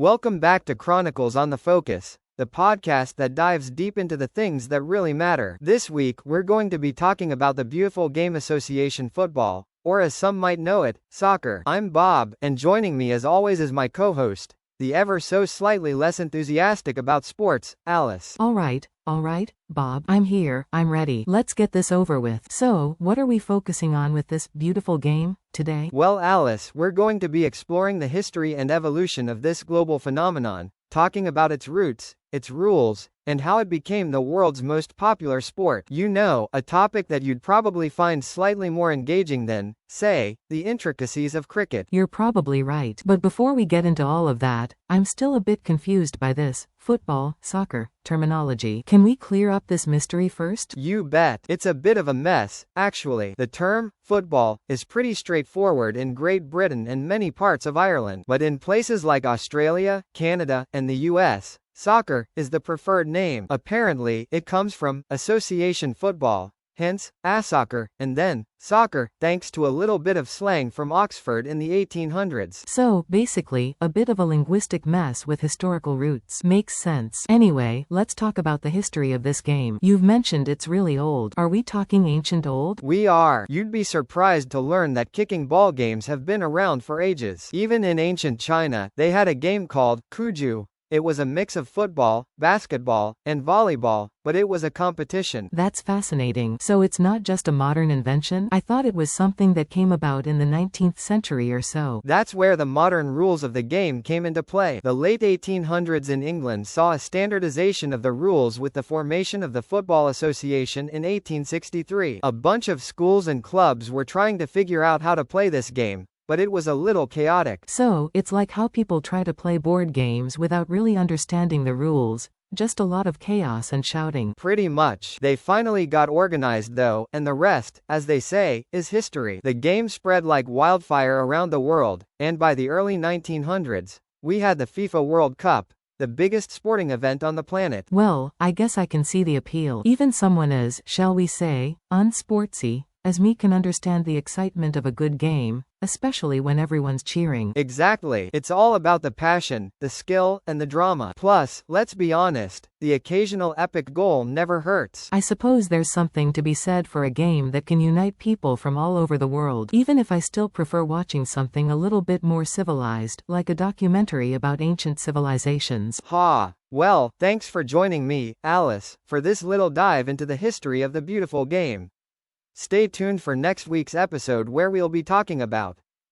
Welcome back to Chronicles on the Focus, the podcast that dives deep into the things that really matter. This week, we're going to be talking about the beautiful game association football, or as some might know it, soccer. I'm Bob, and joining me as always is my co-host, the ever so slightly less enthusiastic about sports, Alice. All right, Bob. I'm here, I'm ready. Let's get this over with. So, what are we focusing on with this beautiful game today? Well, Alice, we're going to be exploring the history and evolution of this global phenomenon, talking about its roots, its rules, and how it became the world's most popular sport. You know, a topic that you'd probably find slightly more engaging than, say, the intricacies of cricket. You're probably right. But before we get into all of that, I'm still a bit confused by this football, soccer terminology. Can we clear up this mystery first? You bet. It's a bit of a mess, actually. The term, football, is pretty straightforward in Great Britain and many parts of Ireland. But in places like Australia, Canada, and the US, soccer is the preferred name. Apparently, it comes from association football, hence, soccer, and then, soccer, thanks to a little bit of slang from Oxford in the 1800s. So, basically, a bit of a linguistic mess with historical roots. Makes sense. Anyway, let's talk about the history of this game. You've mentioned it's really old. Are we talking ancient old? We are. You'd be surprised to learn that kicking ball games have been around for ages. Even in ancient China, they had a game called kuju. It was a mix of football, basketball, and volleyball, but it was a competition. That's fascinating. So it's not just a modern invention? I thought it was something that came about in the 19th century or so. That's where the modern rules of the game came into play. The late 1800s in England saw a standardization of the rules with the formation of the Football Association in 1863. A bunch of schools and clubs were trying to figure out how to play this game, but it was a little chaotic. So, it's like how people try to play board games without really understanding the rules, just a lot of chaos and shouting. Pretty much. They finally got organized though, and the rest, as they say, is history. The game spread like wildfire around the world, and by the early 1900s, we had the FIFA World Cup, the biggest sporting event on the planet. Well, I guess I can see the appeal. Even someone as, shall we say, unsportsy as me can understand the excitement of a good game, especially when everyone's cheering. Exactly. It's all about the passion, the skill, and the drama. Plus, let's be honest, the occasional epic goal never hurts. I suppose there's something to be said for a game that can unite people from all over the world, even if I still prefer watching something a little bit more civilized, like a documentary about ancient civilizations. Ha! Well, thanks for joining me, Alice, for this little dive into the history of the beautiful game. Stay tuned for next week's episode where we'll be talking about